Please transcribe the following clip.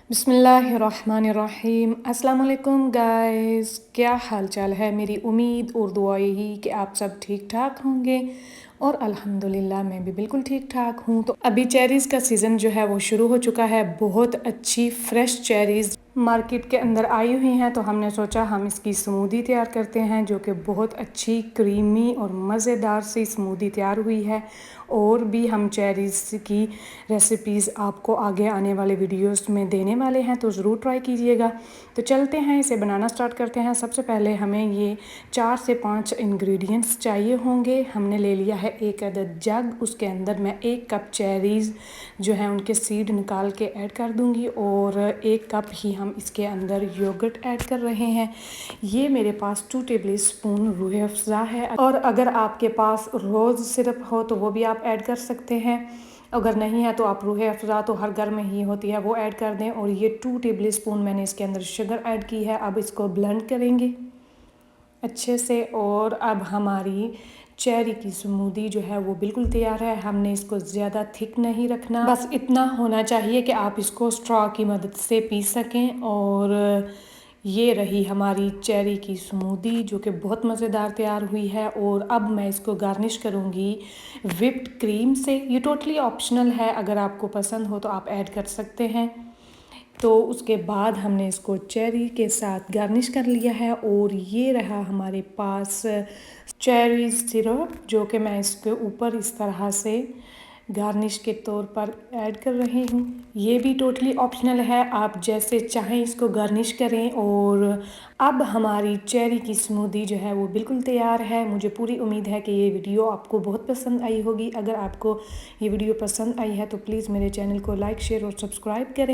बिस्मिल्लाहिर्रहमानिर्रहीम। अस्सलाम वालेकुम गाइस, क्या हाल चाल है। मेरी उम्मीद और दुआ यही कि आप सब ठीक ठाक होंगे और अल्हम्दुलिल्लाह मैं भी बिल्कुल ठीक ठाक हूँ। तो अभी चेरीज़ का सीज़न जो है वो शुरू हो चुका है। बहुत अच्छी फ्रेश चेरीज़ मार्केट के अंदर आई हुई हैं, तो हमने सोचा हम इसकी स्मूदी तैयार करते हैं, जो कि बहुत अच्छी क्रीमी और मज़ेदार सी स्मूदी तैयार हुई है। और भी हम चेरीज़ की रेसिपीज़ आपको आगे आने वाले वीडियोस में देने वाले हैं, तो ज़रूर ट्राई कीजिएगा। तो चलते हैं, इसे बनाना स्टार्ट करते हैं। सबसे पहले हमें ये 4 से 5 इंग्रेडिएंट्स चाहिए होंगे। हमने ले लिया है एक अदद जग, उसके अंदर मैं 1 कप चेरीज़ जो है उनके सीड निकाल के ऐड कर दूंगी और 1 कप ही हम इसके अंदर योगर्ट ऐड कर रहे हैं। ये मेरे पास 2 टेबल स्पून रूह अफ़ज़ा है, और अगर आपके पास रोज़ सिरप हो तो वो भी आप ऐड कर सकते हैं। अगर नहीं है तो आप रूह अफ़ज़ा तो हर घर में ही होती है, वो ऐड कर दें। और ये 2 टेबल स्पून मैंने इसके अंदर शुगर ऐड की है। अब इसको ब्लेंड करेंगे अच्छे से। और अब हमारी चेरी की स्मूदी जो है वो बिल्कुल तैयार है। हमने इसको ज़्यादा थिक नहीं रखना, बस इतना होना चाहिए कि आप इसको स्ट्रॉ की मदद से पी सकें। और ये रही हमारी चेरी की स्मूदी, जो कि बहुत मज़ेदार तैयार हुई है। और अब मैं इसको गार्निश करूँगी व्हिप्ड क्रीम से। ये टोटली ऑप्शनल है, अगर आपको पसंद हो तो आप ऐड कर सकते हैं। तो उसके बाद हमने इसको चेरी के साथ गार्निश कर लिया है। और ये रहा हमारे पास चेरी सिरप, जो कि मैं इसके ऊपर इस तरह से गार्निश के तौर पर ऐड कर रही हूँ। ये भी टोटली ऑप्शनल है, आप जैसे चाहें इसको गार्निश करें। और अब हमारी चेरी की स्मूदी जो है वो बिल्कुल तैयार है। मुझे पूरी उम्मीद है कि ये वीडियो आपको बहुत पसंद आई होगी। अगर आपको ये वीडियो पसंद आई है तो प्लीज़ मेरे चैनल को लाइक, शेयर और सब्सक्राइब करें।